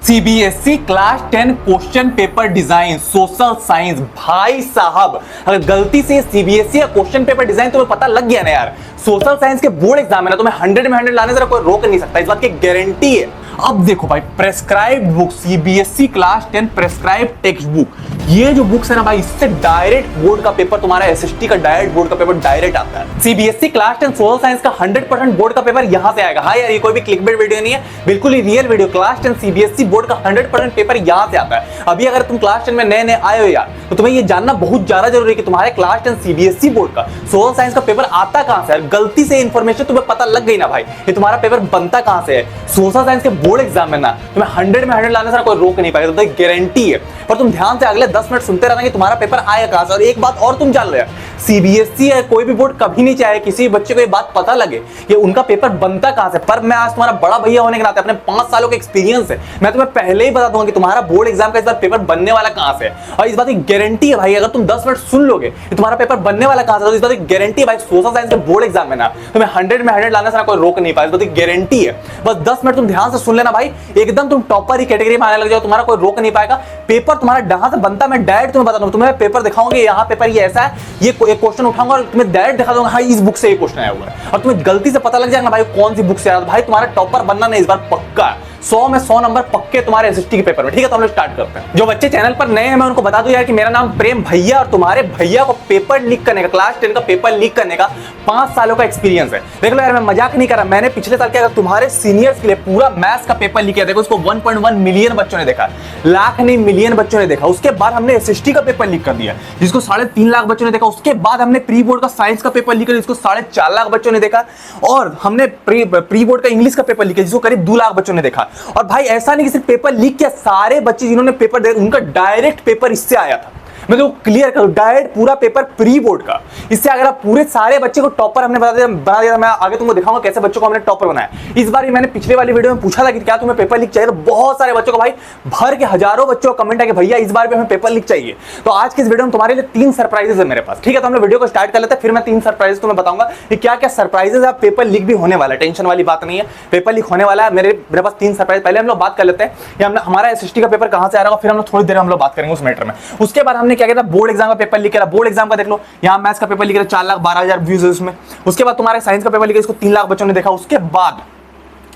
CBSE class 10 question paper design social science. भाई साहब अगर गलती से सीबीएसई का क्वेश्चन पेपर डिजाइन तुम्हें पता लग गया ना यार, सोशल साइंस के बोर्ड एग्जाम है ना, तुम्हें 100 में 100 लाने से कोई रोक नहीं सकता, इस बात की गारंटी है। अब देखो भाई, prescribed book CBSE class 10 prescribed text book, ये जो बुक्स है ना भाई, इससे डायरेक्ट बोर्ड का पेपर तुम्हारा एसएसटी का डायरेक्ट बोर्ड का पेपर डायरेक्ट आता है। सीबीएसई क्लास 10 सोशल साइंस का 100% बोर्ड का पेपर यहां से आएगा। हाँ यार, ये कोई भी क्लिकबेट वीडियो नहीं है, बिल्कुल ही real video. Class 10 CBSE board का 100% पेपर यहां से आता है। अभी अगर तुम क्लास 10 में नए नए आए हो यार, तो तुम्हें ये जानना बहुत ज्यादा जरूरी है कि तुम्हारे क्लास 10 सीबीएसई बोर्ड का सोशल साइंस का पेपर आता कहां से है। गलती से इंफॉर्मेशन तुम्हें पता लग गई ना भाई, ये तुम्हारा पेपर बनता कहां से है। सोशल साइंस के बोर्ड एग्जाम में ना तुम्हें 100 में 100 लाने से कोई रोक नहीं पाएगा, तो गारंटी है। पर तुम ध्यान से अगले 10 मिनट सुनते रहना कि तुम्हारा पेपर आएगा कहां से। और एक बात और तुम जान लो, सीबीएसई है कोई भी बोर्ड कभी नहीं चाहे किसी बच्चे को ये बात पता लगे कि उनका पेपर बनता कहां से। पर मैं आज तुम्हारा बड़ा भैया होने के नाते, अपने 5 सालों का एक्सपीरियंस है, मैं तुम्हें पहले ही बता दूंगा कि तुम्हारा बोर्ड एग्जाम का इस बार पेपर बनने वाला कहां से है। और इस बात की गारंटी है भाई, अगर तुम 10 मिनट सुन लोगे कि तुम्हारा पेपर बनने वाला कहां से, तो इस बात की गारंटी है भाई, सोशल साइंस के बोर्ड एग्जाम में ना तुम्हें 100 में 100 लाने से कोई रोक नहीं पाएगा, इस बात की गारंटी है। बस 10 मिनट तुम ध्यान से सुन लेना भाई, एकदम तुम टॉपर ही कैटेगरी में आने लग जाओ, तुम्हारा कोई रोक नहीं पाएगा। पेपर तुम्हारा जहां से बनता, मैं डायरेक्ट तुम्हें बता दूंगा, तुम्हें पेपर दिखाऊंगा, यहाँ पेपर ये ऐसा है, ये एक क्वेश्चन उठाऊंगा और तुम्हें डायरेक्ट दिखा दूंगा हाँ इस बुक से ये क्वेश्चन आया हुआ है। और तुम्हें गलती से पता लग जाएगा भाई कौन सी बुक से आया, भाई तुम्हारा टॉपर बनना नहीं इस बार पक्का, 100 में 100 नंबर पक्के तुम्हारे एसएसटी के पेपर में। ठीक है, तो हम लोग स्टार्ट करते हैं। जो बच्चे चैनल पर नए हैं, मैं उनको बता दूं यार कि मेरा नाम प्रेम भैया, और तुम्हारे भैया को पेपर लीक करने का, क्लास 10 का पेपर लीक करने का 5 सालों का एक्सपीरियंस है। देख लो यार, मैं मजाक नहीं कर रहा, मैंने पिछले साल क्या तुम्हारे सीनियर्स के लिए पूरा मैथ्स का पेपर लीक किया। देखो उसको 1.1 मिलियन बच्चों ने देखा, लाख नहीं मिलियन बच्चों ने देखा। उसके बाद हमने एसएसटी का पेपर लीक कर दिया जिसको 3.5 लाख बच्चों ने देखा। उसके बाद हमने प्री बोर्ड का साइंस का पेपर लीक किया जिसको 4.5 लाख बच्चों ने देखा। और हमने प्री बोर्ड का इंग्लिश का पेपर लीक किया जिसको करीब 2 लाख बच्चों ने देखा। और भाई ऐसा नहीं कि सिर्फ पेपर लीक किया, सारे बच्चे जिन्होंने पेपर दिया उनका डायरेक्ट पेपर इससे आया था। मैं तो क्लियर करूं, डायरेक्ट पूरा पेपर प्री बोर्ड का। इससे अगर आप पूरे सारे बच्चे को टॉपर हमने बना दिया, मैं आगे तुमको दिखाऊंगा कैसे बच्चों को हमने टॉपर बनाया। इस बार मैंने पिछले वाली वीडियो में पूछा था कि क्या तुम्हें पेपर लीक चाहिए, तो बहुत सारे बच्चों को भाई भर के हजारों बच्चों को कमेंट है कि भैया इस बार भी हमें पेपर लीक चाहिए। तो आज की इस वीडियो में तुम्हारे लिए 3 सरप्राइजेस है मेरे पास। ठीक है, तो हम लोग वीडियो को स्टार्ट कर लेते हैं, फिर मैं 3 सरप्राइजेस तुम्हें बताऊंगा कि क्या क्या सरप्राइजेस है। पेपर लीक भी होने वाला है, टेंशन वाली बात नहीं है, पेपर लीक होने वाला है। मेरे पास 3 सरप्राइज। पहले हम लोग बात कर लेते हैं हमारा एसएसटी का पेपर कहां से आ रहा है, फिर हम लोग थोड़ी देर हम लोग बात करेंगे उस मैटर में। उसके बाद हमने क्या किया था, बोर्ड एग्जाम पेपर लिख रहा, बोर्ड एग्जाम का देख लो, यहाँ मैथ्स का पेपर लिख रहा 4,12,000 व्यूज है उसमें। उसके बाद तुम्हारे साइंस का पेपर लिखा, इसको 3 लाख बच्चों ने देखा। उसके बाद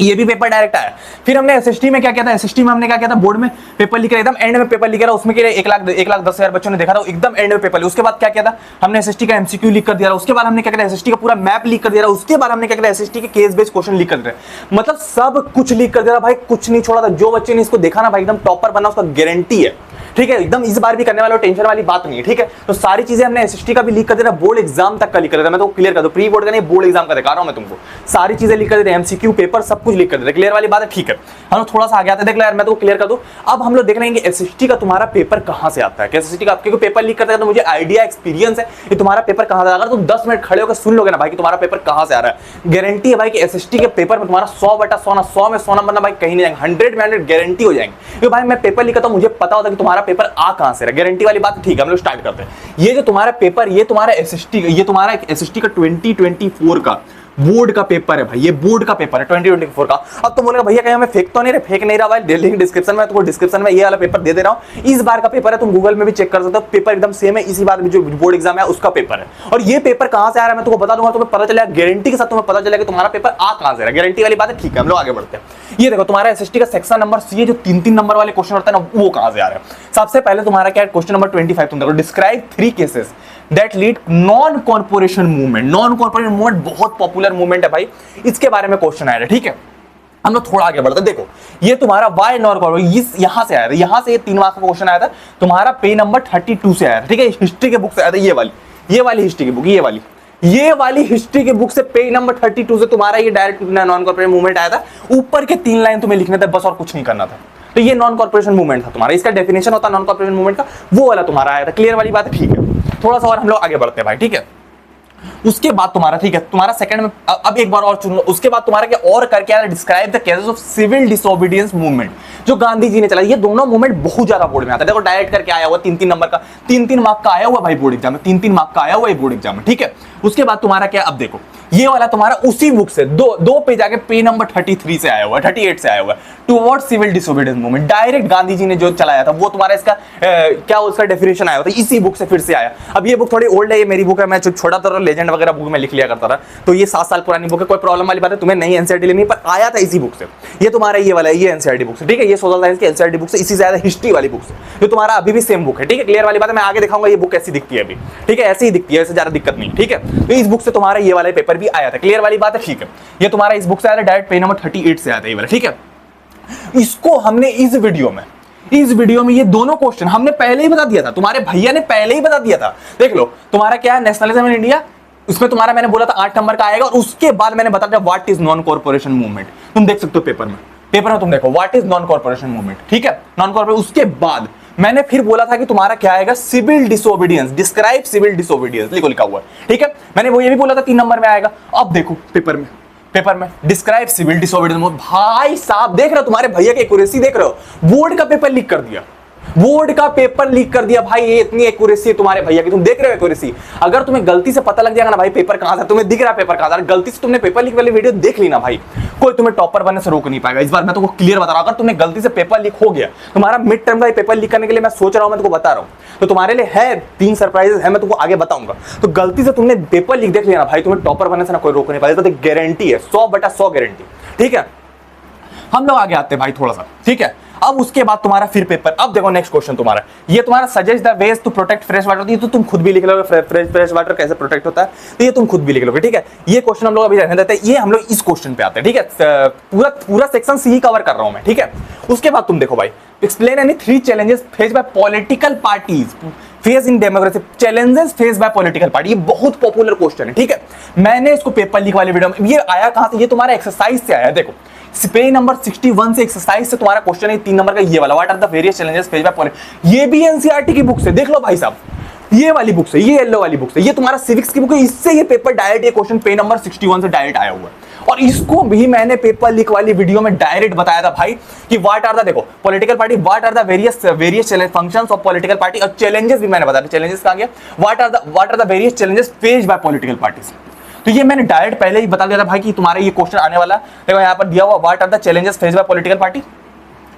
ये भी पेपर डायरेक्ट आया। फिर हमने एसएसटी में क्या किया था, एसएसटी में हमने क्या किया था, बोर्ड में पेपर लिख रहा, एकदम एंड में पेपर लिख रहा, उसमें 1,10,000 बच्चों ने देखा था, एकदम एंड में पेपर। उसके बाद क्या किया था, हमने एसएसटी का एमसीक्यू लीक कर दिया। उसके बाद हमने क्या किया, एसएसटी का पूरा मैप लीक कर दिया। उसके बाद हमने क्या किया, एसएसटी के केस बेस्ड क्वेश्चन लीक कर दिया। मतलब सब कुछ लीक कर दिया भाई, कुछ नहीं छोड़ा था। जो बच्चे ने इसको देखा ना भाई, एकदम टॉपर बना, उसका गारंटी है। ठीक है, एकदम इस बार भी करने वाला, टेंशन वाली बात नहीं है। ठीक है, तो सारी चीजें हमने एसएसटी का भी लीक कर दिया, बोर्ड एग्जाम तक का लीक कर दिया। मैं तो क्लियर कर दूं, प्री बोर्ड का नहीं, बोर्ड एग्जाम का दिखा रहा हूं मैं तुमको। सारी चीजें लीक कर देते, एमसीक्यू पेपर सब कुछ लीक कर देते। क्लियर वाली बात है। ठीक है, हम लोग थोड़ा सा आगे आते हैं। देख लो यार, मैं तो क्लियर कर दूं। अब हम लोग देख लेंगे एसएसटी का तुम्हारा पेपर कहां से आता है, एसएसटी का आपके पेपर लीक करता है, तो मुझे आइडिया एक्सपीरियंस है कि तुम्हारा पेपर कहां से। अगर तुम 10 मिनट खड़े होकर सुन लोगे ना भाई कि तुम्हारा पेपर कहां से आ रहा है, गारंटी है भाई कि एसएसटी के पेपर में तुम्हारा 100/100 ना 100 में 100 नंबर ना भाई कहीं नहीं जाएंगे, 100 में 100 गारंटी हो जाएंगे। क्योंकि भाई मैं पेपर लिखा तो मुझे पता होता है कि तुम्हारा पेपर आ कहां से, गारंटी वाली बात। ठीक है, हम लोग स्टार्ट करते हैं। ये जो तुम्हारा पेपर, ये तुम्हारा एसएसटी, ये तुम्हारा एसएसटी का 2024 का बोर्ड का पेपर है भाई, ये बोर्ड का पेपर है 2024 का। अब तुम बोलेगा भैया कहीं हमें फेक तो नहीं रहे, फेक नहीं रहा भाई, लिंक डिस्क्रिप्शन में, तुमको डिस्क्रिप्शन में ये वाला पेपर दे रहा हूं। इस बार का पेपर है, तुम गूगल में भी चेक कर सकते हो, पेपर एकदम सेम है। इसी बार जो बोर्ड एग्जाम है उसका पेपर है। और ये पेपर कहां से आ रहा है मैं तुमको बता दूंगा, तुम्हें पता चलेगा गारंटी के साथ, तुम्हें पता चलेगा कि तुम्हारा पेपर आ कहां से रहा है, गारंटी वाली बात है। ठीक है, हम लोग आगे बढ़ते हैं। ये देखो तुम्हारा एसएसटी का सेक्शन नंबर सी, जो 3-3 नंबर वाले क्वेश्चन होता है ना, वो कहां से आ रहा है। सबसे पहले तुम्हारा क्या है, क्वेश्चन नंबर 25 तुम देखो, describe 3 cases that lead non corporation movement. Non corporation movement बहुत पॉपुलर मूवमेंट है भाई, इसके बारे में क्वेश्चन आया है। ठीक है, हम लोग थोड़ा आगे बढ़ते हैं। देखो ये तुम्हारा वाई नॉन कॉर्पोरेशन, यहां से आया था, यहां से ये 3 मार्क्स का क्वेश्चन आया था तुम्हारा, पेज नंबर 32 से आया था। ठीक है, हिस्ट्री के बुक से आया था, ये वाली हिस्ट्री की बुक, ये वाली हिस्ट्री के बुक से पेज नंबर 32 से तुम्हारा ये डायरेक्ट नॉन कॉर्पोरेशन मूवमेंट आया था। ऊपर के 3 लाइन तुम्हें लिखने थे बस, और कुछ नहीं करना था। तो ये नॉन कॉर्पोरेशन मूवमेंट था तुम्हारा, इसका डेफिनेशन होता नॉन कॉर्पोरेशन मूवमेंट का, वो वाला तुम्हारा आया था। क्लियर वाली बात है। ठीक है, थोड़ा सा और हम लोग आगे बढ़ते हैं भाई। ठीक है, उसके बाद तुम्हारा, ठीक है, तुम्हारा सेकंड में अब एक बार और सुन लो, उसके बाद तुम्हारा क्या और करके आया, describe the cases of civil disobedience movement, जो गांधी जी ने चलाई। ये दोनों मूवमेंट बहुत ज्यादा बोर्ड में आता है। देखो डायरेक्ट करके आया हुआ 3-3 नंबर का, 3-3 मार्क का आया हुआ भाई बोर्ड एग्जाम में, 3-3 मार्क का आया हुआ बोर्ड एग्जाम में, ठीक है। उसके बाद तुम्हारा क्या, अब देखो ये वाला तुम्हारा उसी बुक से दो पेज आगे पेज नंबर 33 से आया हुआ है, 38 से आया हुआ है, towards civil disobedience movement, direct Gandhi ji ने जो चलाया था वो तुम्हारा इसका क्या उसका डेफिनेशन आया था, इसी बुक से फिर से आया। अब ये बुक थोड़ी ओल्ड है, ये मेरी बुक है, मैं छोटा था लेजेंड वगैरह बुक में लिख लिया करता था, तो ये 7 साल पुरानी बुक है, कोई प्रॉब्लम वाली बात है, तुम्हें नई एनसीईआरटी लेनी, पर आया था इसी बुक से। ये तुम्हारा ये वाला ये एनसीईआरटी बुक से, ठीक है, ये सोशल साइंस की एनसीईआरटी बुक से, इसी से आया था हिस्ट्री वाली बुक से, जो तुम्हारा अभी भी सेम बुक है, ठीक है। क्लियर वाली बात है, मैं आगे दिखाऊंगा ये बुक कैसी दिखती है अभी, ठीक है, ऐसी ही दिखती है, ऐसे ज्यादा दिक्कत नहीं, ठीक है। तो इस बुक से तुम्हारा ये वाला पेपर भी आया था, क्लियर वाली बात है, ठीक है। ये तुम्हारा इस बुक से आया था, डायरेक्ट पेज नंबर 38 से आया था ये वाला, ठीक है। इसको हमने इस वीडियो में ये दोनों क्वेश्चन हमने पहले ही बता दिया था, तुम्हारे भैया ने पहले ही बता दिया था। देख लो तुम्हारा क्या है, नेशनलिज्म इन इंडिया, उसमें तुम्हारा मैंने बोला था 8 नंबर का आएगा, और उसके बाद मैंने बता दिया what is non corporation movement. तुम देख सकते हो पेपर में तुम देखो what is non corporation movement, ठीक है, नॉन कॉर्पोरेशन। उसके बाद मैंने फिर बोला था कि तुम्हारा क्या आएगा, civil disobedience, describe civil disobedience, लिखा हुआ है, ठीक है। मैंने वो ये भी बोला था 3 नंबर में आएगा। अब देखो पेपर में डिस्क्राइब सिविल डिसोबीडियंस, भाई साहब देख रहे हो तुम्हारे भैया की एक्यूरेसी, देख रहे हो, बोर्ड का पेपर लीक कर दिया भाई, ये इतनी एक्यूरेसी है तुम्हारे भैया की, तुम देख रहे हो एक्यूरेसी। अगर तुम्हें गलती से पता लग जाएगा ना भाई पेपर कहां से, तुम्हें दिख रहा है पेपर कहां से, गलती से तुमने पेपर लीक वाली वीडियो देख ली ना भाई, कोई तुम्हें टॉपर बनने से रोक नहीं पाएगा। इस बार मैं तुमको क्लियर बता रहा हूं, अगर तुमने गलती से पेपर लीक हो गया, तुम्हारा मिड टर्म का पेपर लीक करने के लिए मैं सोच रहा हूं, मैं तुमको बता रहा हूं, तो तुम्हारे लिए है 3 सरप्राइजेस है, मैं तुमको आगे बताऊंगा। तो गलती से तुमने पेपर लीक देख लिया ना भाई, तुम्हें टॉपर बनने से ना कोई रोक नहीं पाएगा, तो गारंटी है 100/100 गारंटी, ठीक है। हम लोग आगे आते हैं भाई थोड़ा सा, ठीक है। अब उसके बाद तुम्हारा फिर पेपर, अब देखो नेक्स्ट क्वेश्चन तुम्हारा, ये तुम्हारा suggest the ways to protect fresh water, ये तो तुम खुद भी लिख लोगे, फ्रेश वाटर कैसे प्रोटेक्ट होता है, तो ये तुम खुद भी लिख लोगे, ठीक है। ये क्वेश्चन हम लोग अभी रहने देते हैं, ये हम लोग इस क्वेश्चन पे आते हैं, ठीक है। पूरा सेक्शन सी ही कवर कर रहा हूं मैं, ठीक है। उसके बाद तुम देखो भाई, explain any 3 challenges face by political parties face in democracy, challenges face by political party, ये बहुत पॉपुलर क्वेश्चन है, ठीक है। मैंने इसको पेपर लीक वाली वीडियो में, ये आया कहां से, ये तुम्हारा एक्सरसाइज से आया, देखो पेज नंबर 61 से एक्सरसाइज से तुम्हारा क्वेश्चन है 3 नंबर का, ये वाला, what are the various challenges face by political, ये भी एनसीईआरटी की बुक से, देख लो भाई साहब, ये वाली बुक से, ये येलो वाली बुक से, ये तुम्हारा सिविक्स की बुक है, इससे ये पेपर डायरेक्ट, ये क्वेश्चन पेज नंबर 61 से डायरेक्ट आया हुआ है। और इसको भी मैंने पेपर लीक वाली वीडियो में डायरेक्ट बताया था भाई कि व्हाट आर द, देखो political party, what are the various functions of political party, और चैलेंजेस भी मैंने बताया, चैलेंजेस कहां गया, what are the various challenges faced by political parties. तो ये मैंने डायरेक्ट पहले ही बता दिया था भाई कि तुम्हारा ये क्वेश्चन आने वाला। देखो यहाँ पर दिया हुआ what are the challenges faced by political party,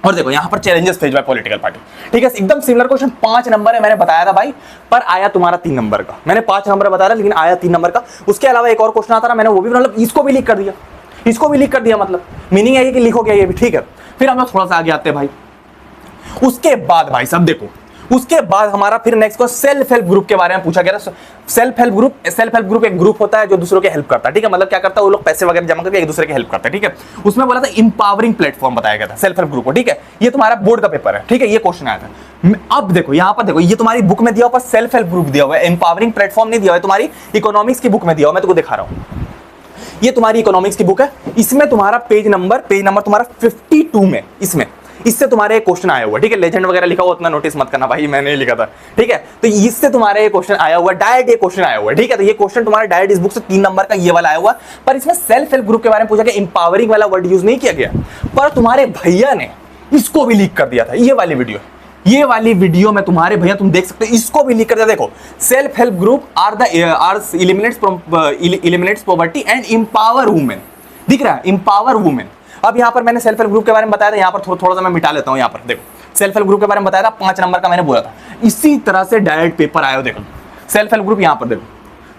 और देखो यहाँ पर challenges faced by political party, ठीक है। एकदम सिमिलर क्वेश्चन, 5 नंबर है, मैंने बताया था भाई, पर आया तुम्हारा 3 नंबर का। मैंने 5 नंबर बताया था, लेकिन आया 3 नंबर का। उसके अलावा एक और क्वेश्चन आता था, मैंने वो भी, मतलब इसको भी लीक कर दिया, मतलब मीनिंग है कि लीक हो गया ये भी, ठीक है। फिर हम लोग थोड़ा सा आगे आते हैं भाई। उसके बाद भाई सब देखो, उसके बाद हमारा फिर नेक्स्ट को सेल्फ हेल्प ग्रुप के बारे में पूछा गया। सेल्फ हेल्प ग्रुप एक ग्रुप होता है जो दूसरों के हेल्प करता है, ठीक है। मतलब क्या करता है, वो लोग पैसे वगैरह जमा करके एक दूसरे की हेल्प करते हैं, ठीक है। उसमें बोला था इंपावरिंग प्लेटफॉर्म बताया गया था सेल्फ हेल्प ग्रुप को, ठीक है। ये तुम्हारा बोर्ड का पेपर है, ठीक है, ये क्वेश्चन आया था। अब देखो यहाँ पर देखो, ये तुम्हारी बुक में दिया हुआ सेल्फ हेल्प ग्रुप दिया हुआ है, इंपावरिंग प्लेटफॉर्म नहीं दिया हुआ है, तुम्हारी इकोनॉमिक्स की बुक में दिया हुआ, मैं तुमको दिखा रहा हूँ। ये तुम्हारी इकोनॉमिक्स की बुक है, इसमें तुम्हारा पेज नंबर तुम्हारा 52 में, इससे तुम्हारे क्वेश्चन आया हुआ, ठीक है। लेजेंड वगैरह लिखा हुआ उतना नोटिस मत करना भाई, मैंने लिखा था, ठीक है। तो इससे तुम्हारे क्वेश्चन आया हुआ, डायरेक्ट ये क्वेश्चन आया हुआ, ठीक है। तो ये क्वेश्चन तुम्हारा डायरेक्ट इस बुक से 3 नंबर का ये वाला आया हुआ, पर इसमें सेल्फ हेल्प ग्रुप के बारे में पूछा गया, इंपावरिंग वाला वर्ड यूज नहीं किया गया, पर तुम्हारे भैया ने इसको भी लीक कर दिया था। ये वाली वीडियो में तुम्हारे भैया, तुम देख सकते हो, इसको भी लिख कर दिया। देखो, self help group eliminates poverty and empower women, दिख रहा है, एम्पावर वुमेन। अब यहाँ पर मैंने सेल्फ हेल्प ग्रुप के बारे में बताया था, यहाँ पर थोड़ा सा मैं मिटा लेता हूँ। यहाँ पर देखो, सेल्फ हेल्प ग्रुप के बारे में बताया था, 5 नंबर का मैंने बोला था। इसी तरह से डायरेक्ट पेपर आया हो, देखो सेल्फ हेल्प ग्रुप, यहाँ पर देखो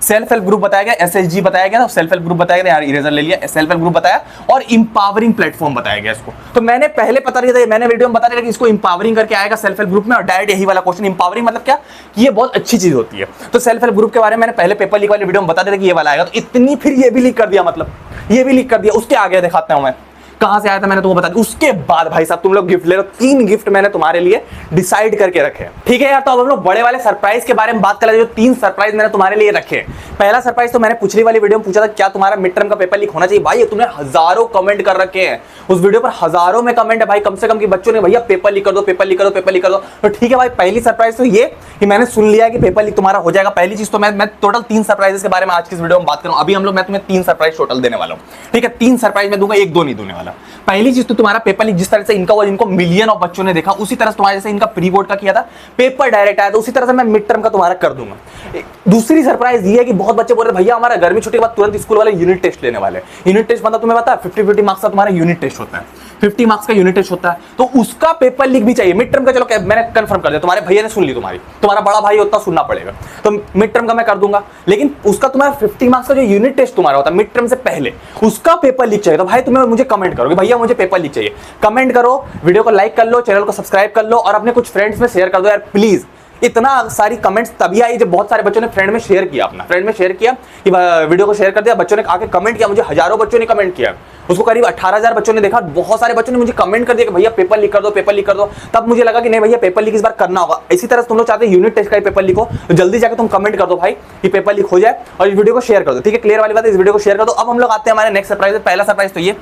सेल्फ हेल्प ग्रुप बताया गया, एसएचजी बताया गया, सेल्फ हेल्प ग्रुप बताया गया, यार इरेजर ले लिया, सेल्फ हेल्प ग्रुप बताया, और इंपावरिंग प्लेटफॉर्म बताया गया इसको। तो मैंने पहले बता दिया था, मैंने वीडियो में बता दिया कि इसको इंपावरिंग करके आएगा सेल्फ हेल्प ग्रुप में, और डायरेक्ट यही वाला क्वेश्चन, इंपावरिंग मतलब क्या, कि ये बहुत अच्छी चीज होती है। तो सेल्फ हेल्प ग्रुप के बारे में मैंने पहले पेपर लीक वाली वीडियो में बता दिया कि ये वाला आएगा, तो इतनी फिर ये भी लीक कर दिया, मतलब ये भी लीक कर दिया। उसके आगे दिखाता हूं मैं, कहां से आया था मैंने तुमको बता दिया। उसके बाद भाई साहब तुम लोग गिफ्ट ले लो, 3 गिफ्ट मैंने तुम्हारे लिए डिसाइड करके रखे, ठीक है यार। तो अब हम लोग बड़े वाले सरप्राइज के बारे में बात कर रहे हैं, जो 3 सरप्राइज मैंने तुम्हारे लिए रखे। पहला सरप्राइज तो मैंने पिछली वाली वीडियो में पूछा था क्या तुम्हारा मिड टर्म का पेपर लीक होना चाहिए। भाई तुमने हजारों कमेंट कर रखे हैं उस वीडियो पर, हजारों में कमेंट है भाई, कम से कम कि बच्चों ने भैया पेपर लीक कर दो, पेपर लीक कर दो, पेपर लीक कर दो। तो ठीक है भाई, पहली सरप्राइज तो ये कि मैंने सुन लिया कि पेपर लीक तुम्हारा हो जाएगा। पहली चीज तो मैं टोटल 3 सरप्राइजेस के बारे में आज की इस वीडियो में बात करूं। अभी मैं तुम्हें 3 सरप्राइज टोटल देने वाला हूं, ठीक है। 3 सरप्राइज मैं दूंगा, 1-2 नहीं दूंने वाला। पहली चीज तो तुम्हारा पेपर लीक जिस तरह से इनका हुआ, जिनको मिलियन ऑफ बच्चों ने देखा, उसी तरह से तुम्हारे जैसे इनका प्री बोर्ड का किया था, पेपर डायरेक्ट आया था, उसी तरह से मैं मिड टर्म का तुम्हारा कर दूंगा। दूसरी सरप्राइज ये है कि बहुत बच्चे बोल रहे भैया हमारा गर्मी छुट्टी के बाद तुरंत स्कूल वाले यूनिट टेस्ट लेने वाले। यूनिट टेस्ट मतलब तुम्हें पता है 50-50 मार्क्स का तुम्हारा यूनिट टेस्ट होता है, 50 मार्क्स का यूनिट टेस्ट होता है, तो उसका पेपर लीक भी चाहिए। मिड टर्म का चलो मैंने कंफर्म कर दिया, तुम्हारे भैया ने सुन ली, तुम्हारा बड़ा भाई उतना सुनना पड़ेगा, तो मिड टर्म का मैं कर दूंगा। लेकिन उसका तुम्हारा 50 मार्क्स का जो यूनिट टेस्ट तुम्हारा होता है मिड टर्म से पहले, उसका पेपर लीक चाहिए। तो भाई तुम्हें मुझे कमेंट करो कि भैया मुझे पेपर लीक चाहिए, कमेंट करो, वीडियो को लाइक कर लो, चैनल को सब्सक्राइब कर लो और अपने कुछ फ्रेंड्स में शेयर कर दो यार प्लीज। इतना सारी कमेंट्स तभी आई जब बहुत सारे बच्चों ने फ्रेंड में शेयर किया, अपना फ्रेंड में शेयर किया कि वीडियो को शेयर कर दिया, बच्चों ने आके कमेंट किया, मुझे हजारों बच्चों ने कमेंट किया, उसको करीब 18,000 बच्चों ने देखा, बहुत सारे बच्चों ने मुझे कमेंट कर दिया कि भैया पेपर लीक कर दो, पेपर लीक कर दो। तब मुझे लगा कि नहीं भैया पेपर लीक इस बार करना होगा। इसी तरह से तुम लोग चाहते हैं यूनिट टेस्ट का पेपर लीक हो, तो जल्दी जाकर तुम कमेंट कर दो भाई कि पेपर लीक हो जाए और इस वीडियो को शेयर कर दो, ठीक है। क्लियर वाली बात है, इस वीडियो को शेयर कर दो। अब हम लोग आते हैं हमारे नेक्स्ट सरप्राइज। पहला सरप्राइज तो ये,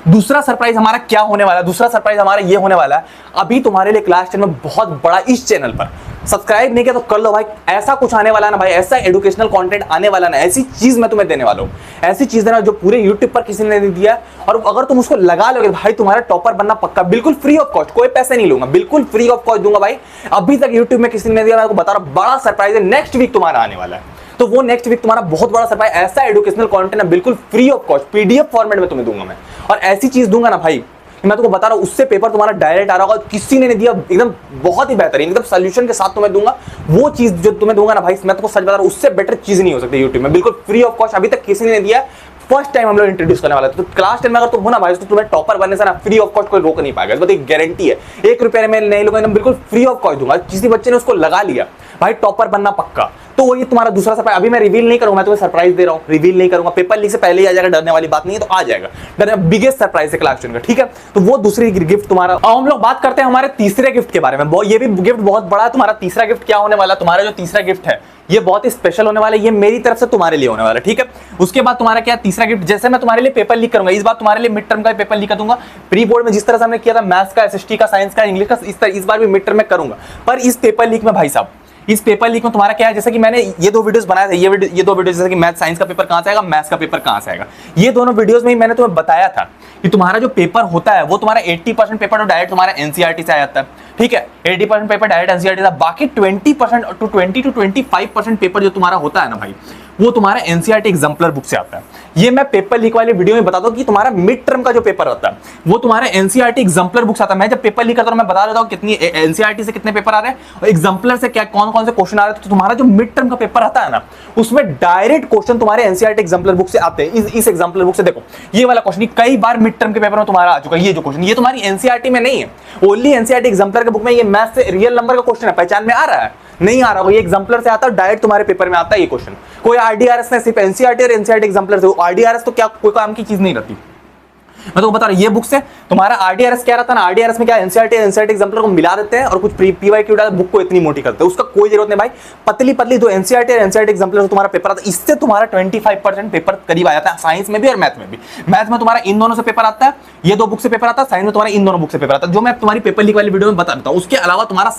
दूसरा सरप्राइज हमारा क्या होने वाला है? दूसरा सरप्राइज हमारा ये होने वाला है, अभी तुम्हारे लिए क्लास 10 में बहुत बड़ा, इस चैनल पर सब्सक्राइब नहीं किया तो कर लो भाई, ऐसा कुछ आने वाला ना भाई, ऐसा एजुकेशनल कंटेंट आने वाला ना, ऐसी चीज मैं तुम्हें देने वाला हूं, ऐसी चीज देना जो पूरे यूट्यूब पर किसी ने नहीं दिया। और अगर तुम उसको लगा लोगे भाई तुम्हारा टॉपर बनना पक्का, बिल्कुल फ्री ऑफ कॉस्ट, कोई पैसे नहीं लूंगा, बिल्कुल फ्री ऑफ कॉस्ट दूंगा भाई। अभी तक यूट्यूब में किसी ने दिया, मैं आपको बता रहा हूं, बड़ा सरप्राइज है, नेक्स्ट वीक तुम्हारा आने वाला है। तो वो नेक्स्ट वीक तुम्हारा बहुत बड़ा सरप्राइज, ऐसा एजुकेशनल कंटेंट है बिल्कुल free of cost, PDF format में तुम्हें दूंगा मैं। और ऐसी चीज दूंगा ना भाई, मैं तुमको बता रहा हूं, उससे पेपर तुम्हारा डायरेक्ट आ रहा होगा, किसी ने नहीं दिया, एकदम बहुत ही बेहतरीन, एकदम सोल्यूशन के साथ तुम्हें दूंगा। वो चीज जो तुम्हें दूंगा ना भाई, मैं तुमको सच बता रहा हूं, उससे बेटर चीज नहीं हो सकती यूट्यूब में, बिल्कुल फ्री ऑफ कॉस्ट, अभी तक किसी ने दिया, फर्स्ट टाइम हम लोग इंट्रोड्यूस करने वाले हैं। तो क्लास 10 में अगर तुम हो ना भाई, तो तुम्हें टॉपर बनने से ना फ्री ऑफ कॉस्ट कोई रोक नहीं पाएगा, इस बात की गारंटी है। 1 रुपए में नहीं लूंगा, एकदम बिल्कुल फ्री ऑफ कॉस्ट दूंगा। किसी बच्चे ने उसको लगा लिया भाई टॉपर बनना पक्का, तो वो ये तुम्हारा दूसरा सरप्राइज। अभी मैं रिवील नहीं करूंगा, मैं तुम्हें सरप्राइज दे रहा हूं, रिवील नहीं करूंगा, पेपर लीक से पहले ही आ जाएगा, डरने वाली बात नहीं है, तो आ जाएगा। बिगेस्ट सरप्राइज है क्लास 10 का, ठीक है। तो वो दूसरी गिफ्ट तुम्हारा। अब हम लोग बात करते हैं हमारे तीसरे गिफ्ट के बारे में। ये भी गिफ्ट बहुत बड़ा है। तुम्हारा तीसरा गिफ्ट क्या होने वाला? तुम्हारा जो तीसरा गिफ्ट है ये बहुत ही स्पेशल होने वाला है, ये मेरी तरफ से तुम्हारे लिए होने वाला है, ठीक है। उसके बाद तुम्हारा क्या तीसरा गिफ्ट, जैसे मैं तुम्हारे लिए पेपर लीक करूंगा, इस बार तुम्हारे लिए मिड टर्म का पेपर लीक कर दूंगा। प्री बोर्ड में जिस तरह से हमने किया था मैथ्स का, एसएसटी का, साइंस का, इंग्लिश का, इस बार भी मिड टर्म में करूंगा। पर इस पेपर लीक में भाई साहब, इस पेपर लीक में तुम्हारा क्या है, जैसे कि मैंने ये 2 वीडियोस बनाए थे, ये दो वीडियोस, जैसे कि मैथ साइंस का पेपर कहां से आएगा, मैथ्स का पेपर कहां से आएगा, ये दोनों वीडियोस में ही मैंने तुम्हें बताया था कि तुम्हारा जो पेपर होता है वो तुम्हारा 80% पेपर तो डायरेक्ट तुम्हारा एनसीईआरटी से आ जाता है, ठीक है। 80% पेपर डायरेक्ट एनसीईआरटी से, बाकी 20% टू 25% पेपर जो तुम्हारा होता है ना भाई, वो तुम्हारा एनसीईआरटी एग्जाम्पलर बुक से आता है। ये मैं पेपर लीक वाले वीडियो में बताता हूं कि तुम्हारा मिड टर्म का जो पेपर होता है वो तुम्हारा एनसीईआरटी एग्जाम्पलर बुक से आता है। मैं जब पेपर लीक करता हूं मैं बता देता हूं कितनी एनसीईआरटी से कितने पेपर आ रहे हैं और एग्जाम्पलर से क्या कौन से क्वेश्चन आ रहे हैं। तो तुम्हारा जो मिड टर्म का पेपर आता है ना, उसमें डायरेक्ट क्वेश्चन तुम्हारे एनसीईआरटी एग्जाम्पलर बुक से आते हैं। इस एग्जाम्पलर बुक से देखो, ये वाला क्वेश्चन कई बार मिड टर्म के पेपर में तुम्हारा आ चुका है। ये जो क्वेश्चन, ये तुम्हारी एनसीईआरटी में नहीं है, ओनली एनसीईआरटी एग्जाम्पलर के बुक में। ये मैथ से रियल नंबर का क्वेश्चन है, पहचान में आ रहा है? नहीं आ रहा होगा, ये एग्जाम्पलर से आता है, डायरेक्ट तुम्हारे पेपर में आता है ये क्वेश्चन। कोई आरडीआरएस में, सिर्फ एनसीईआरटी और एनसीईआरटी एग्जाम्पलर से, आरडीआरएस तो क्या कोई काम की चीज नहीं रहती। मैं तो बता रहा हूं, ये बुक से तुम्हारा आरडीआरएस क्या रहता है ना, आरडीआरएस में क्या एनसीईआरटी एग्जाम्पलर को मिला देते हैं और कुछ पीवाईक्यू डाल, बुक को इतनी मोटी करते हैं, उसका कोई जरूरत नहीं भाई। पतली जो एनसीईआरटी और एनसीईआरटी एग्जाम्पलर तुम्हारा पेपर आता है, इससे तुम्हारा 25% पेपर करीब आ जाता है, साइंस में भी और मैथ में भी। मैथ में तुम्हारा इन दोनों से पेपर आता है, ये 2 बुक से पेपर आता है, साइंस में तुम्हारा इन दोनों बुक से पेपर आता है, जो मैं तुम्हारी पेपर लीक वाली वीडियो में बता देता हूं। उसके अलावा तुम्हारा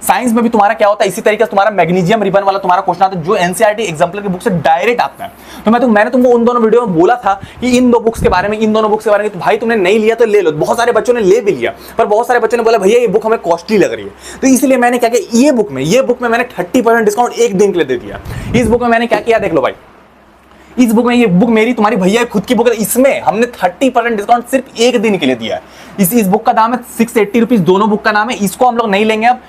साइंस में भी तुम्हारा क्या होता है, इसी तरीके से तुम्हारा मैग्नीशियम रिबन वाला तुम्हारा क्वेश्चन आता है, जो एनसीईआरटी एग्जाम्पलर की बुक से डायरेक्ट आता है। तो मैंने तुमको उन दोनों वीडियो में बोला था कि इन दोनों बुक्स के बारे में, तो भाई तुमने नहीं लिया तो ले लो। बहुत सारे बच्चों ने ले भी लिया, पर बहुत सारे बच्चों ने बोला भैया ये बुक हमें कॉस्टली लग रही है। तो इसलिए मैंने क्या किया, ये बुक में मैंने 30% डिस्काउंट एक दिन के लिए दे दिया। इस बुक में मैंने क्या किया देख लो भाई, इस बुक में, ये बुक मेरी तुम्हारी भैया खुद की बुक है, इसमें हमने 30% डिस्काउंट सिर्फ एक दिन के लिए दिया है। इस बुक का दाम है 680 रुपीज, दोनों बुक का नाम है। इसको हम लोग नहीं लेंगे अब,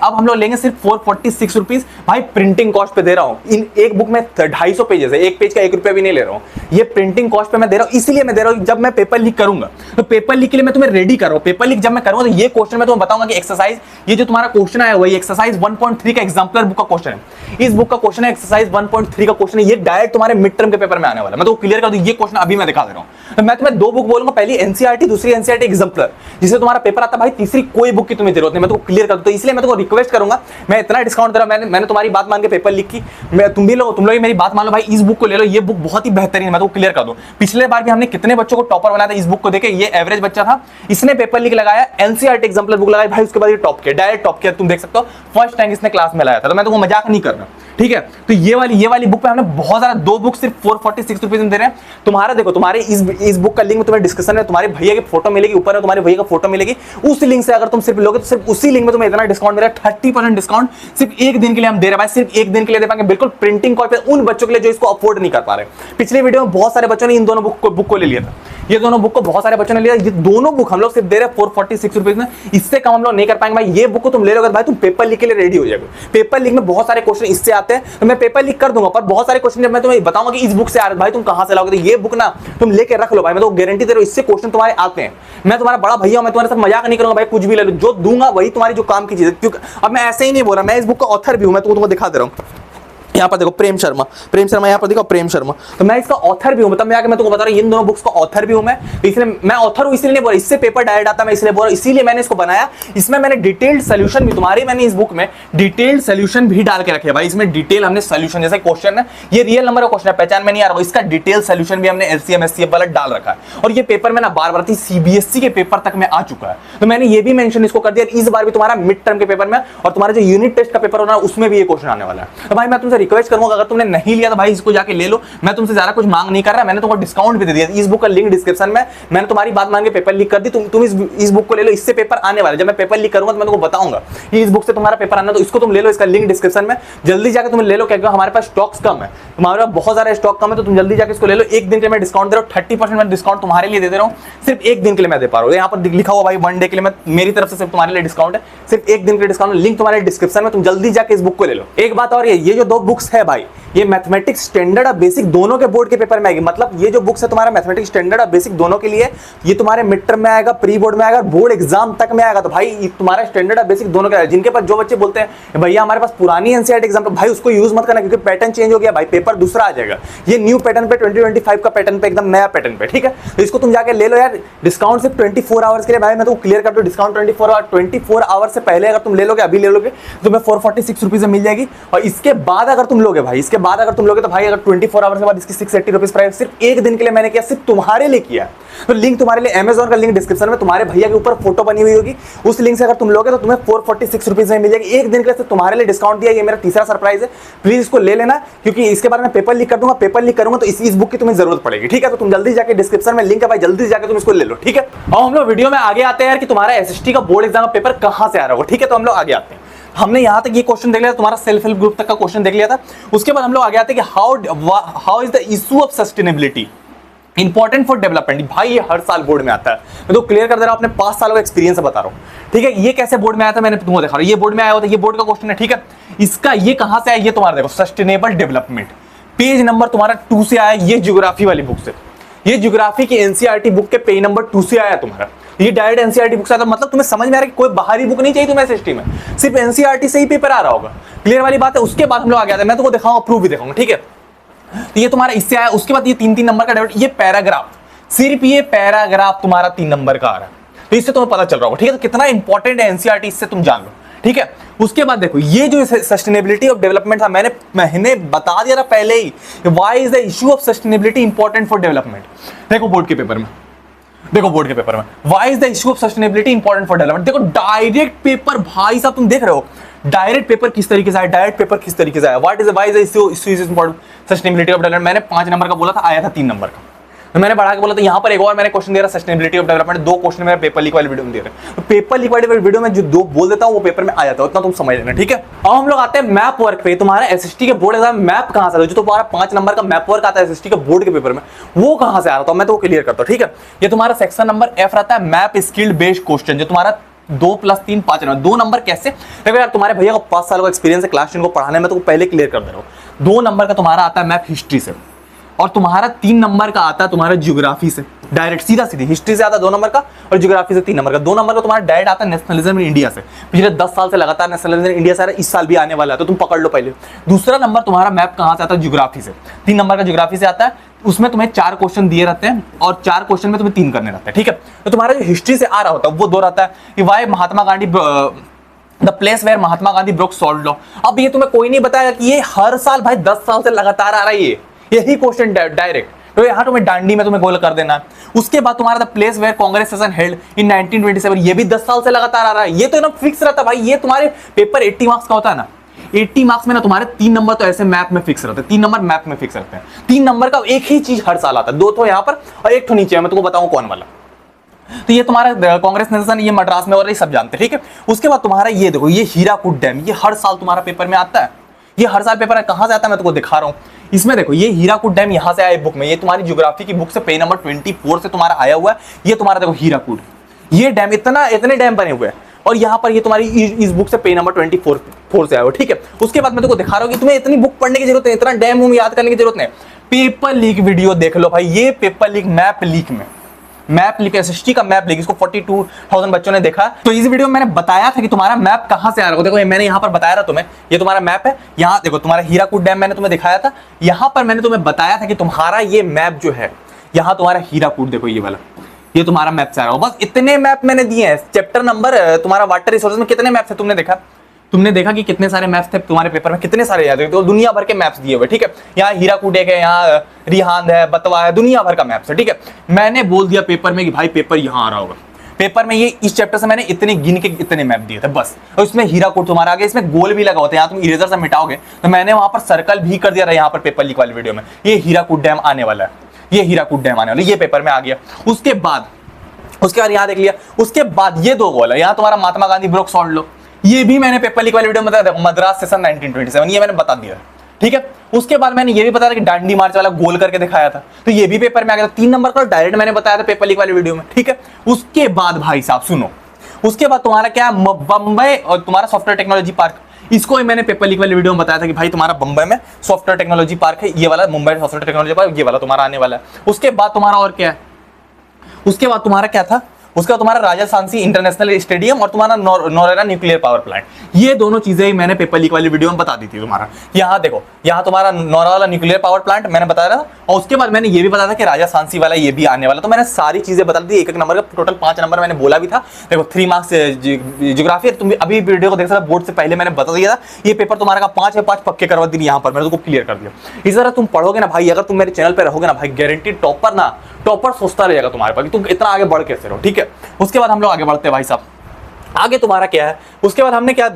अब हम लोग लेंगे सिर्फ 446 रुपीज। भाई प्रिंटिंग कॉस्ट पे दे रहा हूँ, इन एक बुक में 250 पेजेस है, एक पेज का 1 रुपया भी नहीं ले रहा हूँ, ये प्रिंटिंग कॉस्ट पे मैं दे रहा हूँ। इसलिए मैं दे रहा हूँ जब मैं पेपर लीक करूंगा, तो पेपर लीक के लिए मैं तुम्हें रेडी कर रहा हूँ। पेपर लीक जब मैं करूंगा तो ये क्वेश्चन मैं तुम्हें बताऊंगा कि एक्सरसाइज, ये जो तुम्हारा क्वेश्चन आया वही एक्सरसाइज 1.3 का एग्जाम्पलर बुक का क्वेश्चन है। इस बुक का क्वेश्चन है, एक्सरसाइज 1.3 का क्वेश्चन है, ये डायरेक्ट डायरेक्ट तुम्हारे मिड टर्म के पेपर में आने वाला है। मैं तो क्लियर कर दूं, ये क्वेश्चन अभी मैं दिखा दे रहा हूं। तो मैं तुम्हें दो बुक बोलूंगा, पहली एनसीईआरटी, दूसरी एनसीईआरटी एग्जाम्पलर, जिससे तुम्हारा पेपर आता है भाई, तीसरी कोई बुक की तुम्हें जरूरत नहीं। मैं तो क्लियर कर दूं, तो इसलिए मैं तुमको रिक्वेस्ट करूंगा, मैं इतना डिस्काउंट दे रहा हूं, मैंने तुम्हारी बात मान के पेपर लिखी, मैं तुम लोग मेरी बात मान लो भाई, इस बुक को ले लो, ये बुक बहुत ही बेहतरीन है। मैं तो क्लियर कर दूं, पिछले बार भी हमने कितने बच्चों को टॉपर बनाया था इस बुक को देखे। ये एवरेज बच्चा था, इसने पेपर लिख लगाया, एनसीईआरटी एग्जाम्पलर बुक लगाई भाई, उसके बाद ये टॉप किया, डायरेक्ट टॉप किया। तुम देख सकते हो फर्स्ट टाइम इसने क्लास में लाया था। तो मैं तो मजाक नहीं कर रहा, ठीक है। तो ये वाली बुक पे हमने बहुत सारा, दो बुक सिर्फ 446 रुपीज में दे रहे हैं। तुम्हारा देखो, तुम्हारे इस बुक का लिंक तुम्हें डिस्क्रिप्शन में तुम्हारे भैया की फोटो मिलेगी, ऊपर में तुम्हारे भैया का फोटो मिलेगी। उस लिंक से अगर तुम सिर्फ लोगे तो सिर्फ उसी लिंक में तुम्हें इतना डिस्काउंट मिलेगा, 30% डिस्काउंट सिर्फ एक दिन के लिए हम दे रहे हैं भाई, सिर्फ एक दिन के लिए दे पाएंगे, बिल्कुल प्रिंटिंग कॉपी उन बच्चों के लिए जो इसको अफोर्ड नहीं कर पा रहे। पिछले वीडियो में बहुत सारे बच्चों ने इन दोनों बुक को ले लिया था, ये दोनों बुक को बहुत सारे बच्चों ने लिया। ये दोनों बुक हम लोग सिर्फ दे रहे हैं 446 रुपीज में, इससे कम हम लोग नहीं कर पाएंगे भाई। ये बुक को तुम ले लोगे भाई, तुम पेपर लीक के लिए रेडी हो जाओगे। पेपर लीक में बहुत सारे क्वेश्चन इससे आते हैं, तो मैं पेपर लीक कर दूंगा, पर बहुत सारे क्वेश्चन जब मैं तुम्हें बताऊंगा कि इस बुक से आ रहे भाई, तुम कहां से लाओगे, तो ये बुक ना तुम लेके रख लो भाई, मैं तो गारंटी दे रहा हूं, इससे क्वेश्चन तुम्हारे आते हैं। मैं तुम्हारा बड़ा भैया हूं, मैं तुम्हारे साथ मजाक नहीं करूंगा भाई, कुछ भी ले लो, जो दूंगा वही तुम्हारी जो काम की चीज है। क्योंकि अब मैं ऐसे ही नहीं बोल रहा, मैं इस बुक का ऑथर भी हूं, मैं तुमको दिखा दे रहा हूं। यहाँ पर देखो प्रेम शर्मा, यहाँ पर देखो प्रेम शर्मा, तो मैं इसका ऑथर भी हूं, मतलब मैं तुमको बता रहा हूं, इन दोनों बुक्स का ऑथर भी हूं मैं। तो इसलिए मैं ऑथर हूं, इसलिए नहीं बोल रहा, इससे पेपर डायरेक्ट आता, मैं इसलिए बोल रहा हूं, इसीलिए मैंने इसको बनाया। इसमें मैंने डिटेल्ड सोल्यूशन भी तुम्हारे, मैंने इस बुक में डिटेल्ड सोल्यूशन भी डाल के रखे भाई। इसमें डिटेल हमने सोल्यूशन, जैसे क्वेश्चन है, ये रियल नंबर का क्वेश्चन है, पहचान में नहीं आ रहा, इसका डिटेल सोल्यूशन भी हमने एलसीएम एससीएफ वाला डाल रखा है। और ये पेपर में ना बार-बार सीबीएसई के पेपर तक में आ चुका है, तो मैंने ये भी मेंशन इसको कर दिया, इस बार भी तुम्हारा मिड टर्म के पेपर में और तुम्हारा जो यूनिट टेस्ट का पेपर होना है उसमें भी ये क्वेश्चन आने वाला है। तो भाई मैं तुमसे रिक्वेस्ट करूंगा, अगर तुमने नहीं लिया तो भाई इसको जाके ले लो, मैं तुमसे ज्यादा कुछ मांग नहीं कर रहा, मैंने तुमको डिस्काउंट भी दे दिया। इस बुक का लिंक डिस्क्रिप्शन में, मैंने तुम्हारी बात मान के पेपर लीक कर दी, तुम इस बुक को ले लो, इससे पेपर आने वाला है। जब मैं पेपर लीक करूंगा तो मैं तुमको बताऊंगा कि इस बुक से तुम्हारा पेपर आना, तो इसको तुम ले लो, इसका लिंक डिस्क्रिप्शन में, जल्दी जाकर तुम ले लो, क्योंकि हमारे पास स्टॉक्स कम है, तुम्हारे पास बहुत सारा स्टॉक कम है, तो तुम जल्दी जाकर इसको ले लो। एक दिन के लिए मैं डिस्काउंट दे रहा हूँ, 30% मैं डिस्काउंट तुम्हारे लिए दे रहा हूँ, सिर्फ एक दिन के लिए मैं दे पा रहा हूँ। यहाँ पर लिखा हुआ भाई 1 डे के लिए, मैं मेरी तरफ से सिर्फ तुम्हारे लिए डिस्काउंट है, सिर्फ एक दिन के लिए डिस्काउंट, लिंक तुम्हारे डिस्क्रिप्शन में, तुम जल्दी जाकर इस बुक को ले लो। एक बात और, ये जो दो बुक्स है भाई, ये मैथमेटिक्स स्टैंडर्ड और बेसिक दोनों के बोर्ड के पेपर में आएगी। मतलब ये जो बुक्स है तुम्हारा मैथमेटिक्स स्टैंडर्ड और बेसिक दोनों के लिए, ये तुम्हारे मिड टर्म में आएगा, प्री बोर्ड में आएगा, बोर्ड एग्जाम तक में आएगा। तो भाई तुम्हारा स्टैंडर्ड और बेसिक दोनों का, जिनके पास जो बच्चे बोलते हैं भैया हमारे पास पुरानी एनसीईआरटी एग्जाम, भाई उसको यूज मत करना, क्योंकि पैटर्न चेंज हो गया भाई, पेपर दूसरा आ जाएगा। ये न्यू पैटर्न पे 2025 का पैटर्न पे, एकदम नया पैटर्न पे, ठीक है। तो इसको तुम जाके ले लो यार, डिस्काउंट सिर्फ 24 आवर्स के लिए भाई, मैं तो क्लियर कर दूं, डिस्काउंट 24 आवर से पहले अगर तुम ले लोगे, अभी ले लोगे तो तुम्हें 446 रुपीज में मिल जाएगी। और इसके बाद अगर तुम लोगे भाई, इसके बाद अगर तुम लोगे तो भाई अगर 24 आवर्स के बाद इसकी 680 रुपीज प्राइस, सिर्फ एक दिन के लिए मैंने किया, सिर्फ तुम्हारे लिए किया। तो लिंक तुम्हारे लिए अमेजॉन का लिंक डिस्क्रिप्शन में, तुम्हारे भैया के ऊपर फोटो बनी हुई होगी, उस लिंक से अगर तुम लोगे तो तुम्हें 446 रुपीज में मिल जाएगी। एक दिन के लिए तुम्हारे लिए डिस्काउंट दिया, ये मेरा तीसरा सरप्राइज है, प्लीज इसको ले लेना, क्योंकि इसके बारे में पेपर लीक कर दूंगा, पेपर लीक करूंगा तो इस बुक की तुम्हें जरूरत पड़ेगी, ठीक है। तो तुम जल्दी जाके डिस्क्रिप्शन में लिंक है भाई, जल्दी जाके तुम इसको ले लो, ठीक है। और हम लोग वीडियो में आगे आते हैं यार कि तुम्हारा एसएसटी का बोर्ड एग्जाम का पेपर कहां से आ रहा होगा, ठीक है। तो हम लोग आगे आते हैं, हमने यहां तक ये क्वेश्चन देख लिया, तुम्हारा सेल्फ हेल्प ग्रुप तक का क्वेश्चन देख लिया था। उसके बाद हम लोग आगे आते हैं कि how is the issue of sustainability important for development. भाई ये हर साल बोर्ड में आता है, मैं तो क्लियर कर दे रहा हूं, अपने 5 सालों का एक्सपीरियंस बता रहा हूं, ठीक है। ये कैसे बोर्ड में आया था मैंने तुमको दिखा रहा हूं, ये बोर्ड में आया होता है, ये बोर्ड का क्वेश्चन है, ठीक है। इसका ये कहां से आया, ये तुम्हारा देखो सस्टेनेबल डेवलपमेंट, पेज नंबर तुम्हारा 2 से आया, ये ज्योग्राफी वाली बुक से, ये ज्योग्राफी की एनसीईआरटी बुक के पेज नंबर 2 से आया तुम्हारा, ये डायरेक्ट एनसीईआरटी बुक से आता। मतलब तुम्हें समझ में आ रहा है कि कोई बाहरी बुक नहीं चाहिए तुम्हें एसएसटी में, सिर्फ एनसीईआरटी से ही पेपर आ रहा होगा, क्लियर वाली बात है। उसके बाद हम लोग आगे आते हैं, मैं तुमको दिखाऊंगा, प्रूफ भी दिखाऊंगा, ठीक है। तो ये तुम्हारा इससे आया, उसके बाद ये 3-3 नंबर का डेवलप, ये पैराग्राफ, सिर्फ ये पैराग्राफ तुम्हारा 3 नंबर का आ रहा है, तो इससे तुम्हें पता चल रहा होगा, ठीक है। तो कितना इंपॉर्टेंट है एनसीईआरटी, इससे तुम जान लो, ठीक है। उसके बाद देखो ये जो सस्टेनेबिलिटी ऑफ डेवलपमेंट था, मैंने बता दिया था पहले ही, why is the issue of sustainability important for development. देखो बोर्ड के पेपर में, why is the issue of sustainability important for development. देखो डायरेक्ट पेपर भाई साहब तुम देख रहे हो, डायरेक्ट पेपर किस तरीके से आया, what is why is the issue is important sustainability of development. मैंने 5 नंबर का बोला था, आया था 3 नंबर का, तो मैंने बढ़ा के बोला, तो यहाँ पर एक और मैंने क्वेश्चन दे रहा सस्टेनेबिलिटी ऑफ डेवलपमेंट, 2 क्वेश्चन मेरे पेपर लीक वाली वीडियो में दे रहे हैं। तो पेपर लीक वाली वीडियो में जो 2 बोल देता हूँ वो पेपर में आ जाता है, उतना तुम समझ लेना, ठीक है। अब हम लोग आते हैं मैप वर्क पे। तुम्हारा एसएसटी के बोर्ड एग्जाम मैप कहां से आता है, जो तुम्हारा 5 नंबर का मैप वर्क आता है एसएसटी के बोर्ड के पेपर में, वो कहां से आ रहा था, मैं तो क्लियर करता हूँ, ठीक है। ये तुम्हारा सेक्शन नंबर F रहता है, मैप स्किल बेस्ड क्वेश्चन, जो तुम्हारा 2 + 3 5 नंबर, 2 नंबर कैसे, देखो यार तुम्हारे भैया को 5 सालों का एक्सपीरियंस है क्लास 10 को पढ़ाने में, तो पहले क्लियर कर दे रहा हूँ। 2 नंबर का तुम्हारा आता है मैप हिस्ट्री से, और तुम्हारा 3 नंबर का आता है तुम्हारा ज्योग्राफी से। डायरेक्ट सीधा सीधी हिस्ट्री से आता है 2 नंबर का और ज्योग्राफी से 3 नंबर का। 2 नंबर का तुम्हारा डायरेक्ट आता है नेशनलिज्म इन इंडिया से, पिछले 10 साल से लगातार नेशनलिज्म इन इंडिया से आ रहा है, इस साल भी आने वाला है, तो तुम पकड़ लो पहले। दूसरा नंबर तुम्हारा मैप कहां से आता है? ज्योग्राफी से। 3 नंबर का ज्योग्राफी से आता है, उसमें तुम्हें 4 क्वेश्चन दिए रहते हैं और 4 क्वेश्चन में तुम्हें 3 करने रहते हैं, ठीक है। तो तुम्हारा जो हिस्ट्री से आ रहा होता है वो 2 रहता है कि why Mahatma Gandhi the place where Mahatma Gandhi broke salt law. अब ये तुम्हें कोई नहीं बताया कि ये हर साल भाई 10 साल से लगातार आ रहा है, यही क्वेश्चन डायरेक्ट, तो यहाँ तुम्हें डांडी में तुम्हें गोल कर देना है। उसके बाद तुम्हारा the place where Congress session held in 1927, ये भी 10 साल से लगातार आ रहा है, ये तो एकदम फिक्स रहता है भाई। ये तुम्हारे पेपर 80 मार्क्स का होता है ना, 80 मार्क्स में ना तुम्हारे 3 नंबर तो ऐसे मैप में फिक्स रहते हैं, 3 नंबर मैप में फिक्स रहते हैं। 3 नंबर का एक ही चीज हर साल आता है, 2 तो यहाँ पर और 1 तो नीचे, मैं तुमको बताऊं कौन वाला। तो ये तुम्हारा कांग्रेस नेशन, ये मद्रास में, और ये सब जानते हैं, ठीक है। उसके बाद तुम्हारा ये देखो, ये हीराकुद डैम, ये हर साल तुम्हारा पेपर में आता है, ये हर साल पेपर कहां से आता है मैं तुमको दिखा रहा हूं। इसमें देखो ये हीराकुद डैम यहां से आया बुक में, ये तुम्हारी ज्योग्राफी की बुक से पेज नंबर 24 से तुम्हारा आया हुआ है। ये तुम्हारा देखो हीराकुद, ये डैम, इतने डैम बने हुए हैं और यहाँ पर ये तुम्हारी इस बुक से पेज नंबर 24 से आया हुआ, ठीक है। उसके बाद मैं तुमको दिखा रहा हूँ कि तुम्हें इतनी बुक पढ़ने की जरूरत है, इतना डैम याद करने की जरूरत नहीं। पेपर लीक वीडियो देख लो भाई, ये पेपर लीक मैप लीक में, मैप लीक एसएसटी का मैप लीक, इसको 42,000 बच्चों ने देखा। तो इस वीडियो में मैंने बताया था कि तुम्हारा मैप कहां से आ रहा है। देखो मैंने यहाँ पर बताया था तुम्हें, ये तुम्हारा मैप है, यहाँ देखो तुम्हारा हीराकुद डैम मैंने तुम्हें दिखाया था, यहाँ पर मैंने तुम्हें बताया था कि तुम्हारा ये मैप जो है, यहाँ तुम्हारा हीराकुद देखो ये वाला, ये तुम्हारा मैप से आ रहा हो। बस इतने मैप मैंने दिए हैं। चैप्टर नंबर तुम्हारा वाटर रिसोर्सेज में कितने मैप्स है तुमने देखा कि कितने सारे मैप्स थे तुम्हारे पेपर में, कितने सारे याद है, तो दुनिया भर के मैप्स दिए हुए, ठीक है। यहाँ हीराकुड है, यहाँ रिहांद है, बतवा है, दुनिया भर का मैप्स है, ठीक है। मैंने बोल दिया पेपर में कि भाई पेपर यहाँ आ रहा होगा, पेपर में ये इस चैप्टर से मैंने इतने गिन के इतने मैप दिए थे बस, और इसमें हीराकुड तुम्हारा आगे, इसमें गोल भी लगा होता है, यहाँ तुम इरेजर से मिटाओगे तो मैंने वहां पर सर्कल भी कर दिया था, यहाँ पर पेपर लीक वाली वीडियो में, ये हीराकुड डैम आने वाला है, ये हीराकुड डैम आने वाला है, ये पेपर में आ गया। उसके बाद यहाँ देख लिया, उसके बाद ये 2 गोल है, यहाँ तुम्हारा महात्मा गांधी ब्रोक सॉल्ट लॉ, ये भी मैंने पेपर लीक वाली वीडियो में बताया था, मद्रास सेशन 1927, ये मैंने बता दिया, ठीक है। उसके बाद मैंने ये भी बताया था कि डांडी मार्च वाला गोल करके दिखाया था, तो ये भी पेपर में आ गया था। 3 नंबर का डायरेक्ट मैंने बताया था पेपर लीक वाली वीडियो में, ठीक है। उसके बाद भाई साहब सुनो, उसके बाद तुम्हारा क्या, बम्बई और तुम्हारा सॉफ्टवेयर टेक्नोलॉजी पार्क, इसको ही मैंने पेपर लीक वाली वीडियो में बताया था कि भाई तुम्हारा बम्बई में सॉफ्टवेयर टेक्नोलॉजी पार्क है, ये वाला मुंबई सॉफ्टवेयर टेक्नोलॉजी पार्क, ये वाला तुम्हारा आने वाला है। उसके बाद तुम्हारा और क्या है, उसके बाद तुम्हारा क्या था, उसका तुम्हारा राजा सांची इंटरनेशनल स्टेडियम और तुम्हारा नौरेरा न्यूक्लियर पावर प्लांट, ये दोनों चीजें ही मैंने पेपर लीक वाली वीडियो में बता दी थी तुम्हारा। यहाँ देखो, यहाँ तुम्हारा नौरा वाला न्यूक्लियर पावर प्लांट मैंने बताया था, और उसके बाद मैंने ये भी बताया था कि राजा सांची वाला ये भी आने वाला, तो मैंने सारी चीजें बता दी, एक नंबर का टोटल 5 नंबर मैंने बोला भी था। देखो 3 मार्क्स ज्योग्राफी, तुम अभी वीडियो को देख सकते, बोर्ड से पहले मैंने बता दिया था, ये पेपर तुम्हारा का 5 है, 5 पक्के करवा दी, यहाँ पर मैंने तुमको क्लियर कर दिया। इस तरह तुम पढ़ोगे ना भाई, अगर तुम मेरे चैनल पर रहोगे ना भाई, गारंटी टॉपर सोचता रहेगा तुम्हारे पास, तुम इतना आगे बढ़ कैसे रहो, ठीक है। उसके बाद हम लोग आगे बढ़ते हैं भाई साहब, आगे तुम्हारा क्या है। उसके बाद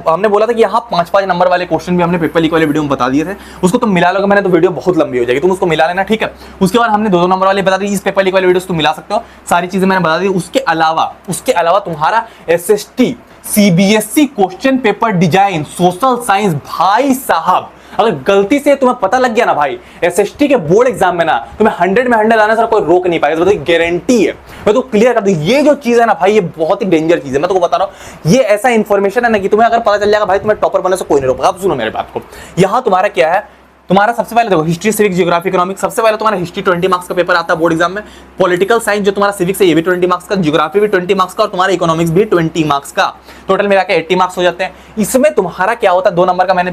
हमने बोला था कि यहाँ 5-5 नंबर वाले क्वेश्चन भी हमने पेपर लीक वाले वीडियो में बता दिए थे, उसको तुम मिला लोगे, मैंने तो वीडियो बहुत लंबी हो जाएगी, तुम उसको मिला लेना, ठीक है। उसके बाद हमने 2 नंबर वाले बता दी, इस पेपर लीक वाले वीडियो तुम मिला सकते हो, सारी चीजें मैंने बता दी। उसके अलावा तुम्हारा SST CBSE question paper design social science, भाई साहब अगर गलती से तुम्हें पता लग गया ना भाई, एसएसटी के बोर्ड एग्जाम में ना तुम्हें 100 में 100 आने से कोई रोक नहीं पाएगा, तो गारंटी है, मैं तो क्लियर कर दूं। ये जो चीज है ना भाई, ये बहुत ही डेंजर चीज है, मैं तुमको बता रहा हूं, ये ऐसा इंफॉर्मेशन है ना कि तुम्हें अगर पता चल जाएगा भाई, तुम्हें टॉपर बनने से कोई नहीं रोकेगा। अब सुनो मेरे बात को, यहां तुम्हारा क्या है, तुम्हारा सबसे पहले देखो हिस्ट्री, सिविक्स, ज्योग्राफी, इकोनॉमिक्स, सबसे पहले तुम्हारा हिस्ट्री 20 मार्क्स का पेपर आता है बोर्ड एग्जाम में। पॉलिटिकल साइंस जो तुम्हारा सिविक्स है ये भी 20 मार्क्स का, ज्योग्राफी भी 20 मार्क्स का, और तुम्हारा इकोनॉमिक्स भी 20 मार्क्स का, टोटल मिला के 80 मार्क्स हो जाते हैं। इसमें तुम्हारा क्या होता है, 2 नंबर का मैंने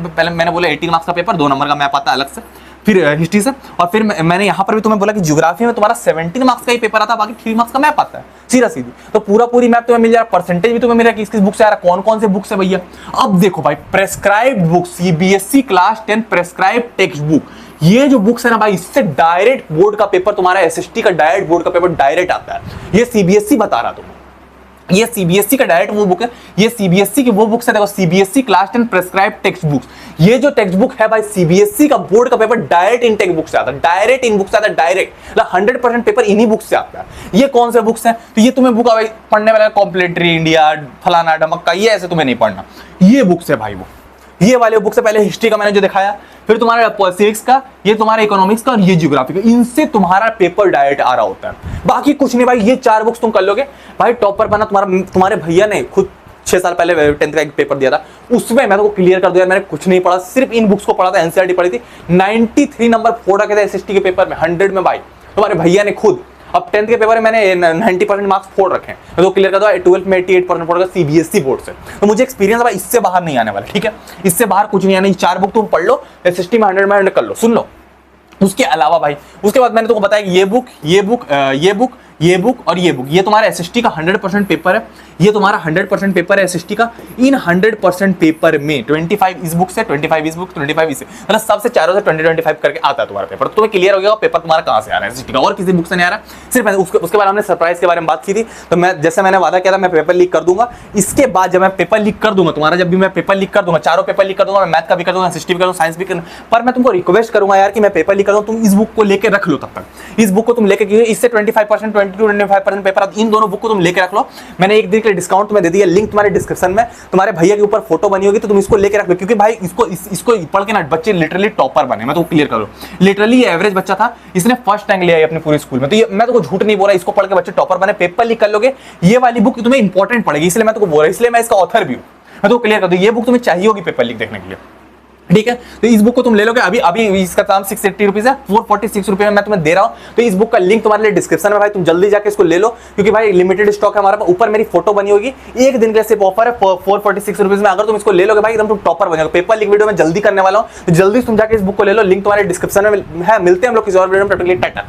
बोला 18 मार्क्स का पेपर, 2 नंबर का मैप आता है अलग से, फिर हिस्ट्री से, और फिर मैंने यहाँ पर भी तुम्हें बोला कि ज्योग्राफी में तुम्हारा 17 मार्क्स का ही पेपर आता है, बाकी 3 मार्क्स का मैप आता है, सीधा सीधी। तो पूरी मैप तुम्हें मिल जाएगा, परसेंटेज भी तुम्हें मिल रहा है कि किस बुक से आ रहा है, कौन से बुक से भैया। अब देखो भाई, prescribed book, CBSE class 10 prescribed text book, ये जो बुक्स है ना भाई, इससे डायरेक्ट बोर्ड का पेपर, तुम्हारा एसएसटी का डायरेक्ट बोर्ड का पेपर डायरेक्ट आता है। ये सीबीएसई बता रहा तुम्हें, ये सीबीएसई का डायरेक्ट वो बुक है, ये सीबीएसई की वो बुक्स है, देखो CBSE class 10 prescribed text books, ये जो टेक्स्ट बुक है भाई, सीबीएसई का बोर्ड का पेपर डायरेक्ट इन टेक्स्ट बुक से आता है, डायरेक्ट इन बुक से आता है, डायरेक्ट 100% पेपर इन्हीं बुक से आता है। ये कौन से बुक्स हैं, तो ये तुम्हें बुक पढ़ने वाला कॉम्प्लेटरी इंडिया, फलाना ढमक्का, ये ऐसे तुम्हें नहीं पढ़ना, ये बुक्स है भाई, वो ये वाले बुक से पहले हिस्ट्री का मैंने जो दिखाया, फिर तुम्हारा सिविक्स का, ये तुम्हारा इकोनॉमिक्स का, और ये ज्योग्राफी का, इनसे तुम्हारा पेपर डायरेक्ट आ रहा होता है। बाकी कुछ नहीं भाई, ये 4 बुक्स तुम कर लोगे भाई, टॉपर बना। तुम्हारे भैया ने खुद 6 साल पहले 10th का एक पेपर दिया था, उसमें मैं तो क्लियर कर दिया, मैंने कुछ नहीं पढ़ा, सिर्फ इन बुक्स को पढ़ा था, एनसीईआरटी पढ़ी थी, 93 नंबर फोड़ रखे थे एसएसटी के पेपर में 100 में भाई, तुम्हारे भैया ने खुद। अब 10th के पेपर में मैंने 90% मार्क्स फोड़ रखे हैं, तो क्लियर कर दो। 12th में 88% फोड़ सीबीएसई बोर्ड से, तो मुझे एक्सपीरियंस है, इससे बाहर नहीं आने वाला, ठीक है, इससे बाहर कुछ नहीं आने। 4 बुक तुम पढ़ लो, एसएसटी में 100 में 100 कर लो, सुन लो। उसके अलावा भाई, उसके बाद मैंने तुमको बताया कि ये बुक, ये बुक, ये बुक, ये बुक और ये बुक, ये तुम्हारा एसएसटी का 100% पेपर है, ये तुम्हारा 100% पेपर है एसएसटी का। इन 100% पेपर में 25 इस बुक से, 25 इस बुक, 25 इससे, मतलब सबसे चारों से 20-25 करके आता है तुम्हारा पेपर। तो तुम्हें क्लियर हो गया पेपर तुम्हारा कहां से आ रहा है, एसएसटी का, और किसी बुक से नहीं आ रहा। सिर्फ उसके बाद हमने सरप्राइज के बारे में बात की थी, तो मैं जैसे मैंने वादा किया था मैं पेपर लीक कर दूंगा। इसके बाद जब मैं पेपर लीक कर दूंगा तुम्हारा, जब भी मैं पेपर लीक कर दूंगा, चारों पेपर लीक कर दूंगा, मैं मैथ का भी कर दूंगा, एसएसटी भी कर दूंगा, साइंस भी कर, पर मैं तुमको रिक्वेस्ट करूंगा यार कि मैं पेपर लीक कर दूं, तुम इस बुक को लेके रख लो। तब तक इस बुक को तुम लेके, इससे 25%, 22-25% पेपर, इन दोनों बुक को तुम लेके रख लो। मैंने एक दिन के लिए डिस्काउंट तुम्हें दे दिया, लिंक तुम्हारे डिस्क्रिप्शन में, तुम्हारे भैया के ऊपर फोटो बनी होगी, तो तुम इसको लेके रख लो, क्योंकि भाई इसको पढ़ के ना बच्चे लिटरली टॉपर बने। मैं तो क्लियर करूं, लिटरली ये एवरेज बच्चा था, इसने फर्स्ट रैंक लिया है अपने पूरे स्कूल में। तो ये मैं तो झूठ नहीं बोल रहा, इसको पढ़ के बच्चे टॉपर बने। पेपर लीक कर लोगे, ये वाली बुक तुम्हें इंपॉर्टेंट पड़ेगी, इसलिए मैं तो बोल रहा हूं, इसलिए मैं इसका ऑथर भी हूं। मैं तो क्लियर कर दूं, ये बुक तुम्हें चाहिए होगी पेपर लीक देखने के लिए, ठीक है। तो इस बुक को तुम ले लोगे, अभी इसका दाम 680 रुपीज है, 446 रुपए में मैं तुम्हें दे रहा हूं। तो इस बुक का लिंक तुम्हारे लिए डिस्क्रिप्शन में भाई, तुम जल्दी जाके इसको ले लो, क्योंकि भाई लिमिटेड स्टॉक है हमारे पास। ऊपर मेरी फोटो बनी होगी, एक दिन के लिए सिर्फ ऑफर है 446 रुपीज में। अगर तुम इसको ले लोगे भाई, एकदम तुम टॉपर बन जाओगे। पेपर लीक वीडियो में जल्दी करने वाला हूं, तो जल्दी तुम जाके इस बुक को ले लो, लिंक तुम्हारे डिस्क्रिप्शन में है। मिलते हैं हम लोग किसी और वीडियो में, टाटा।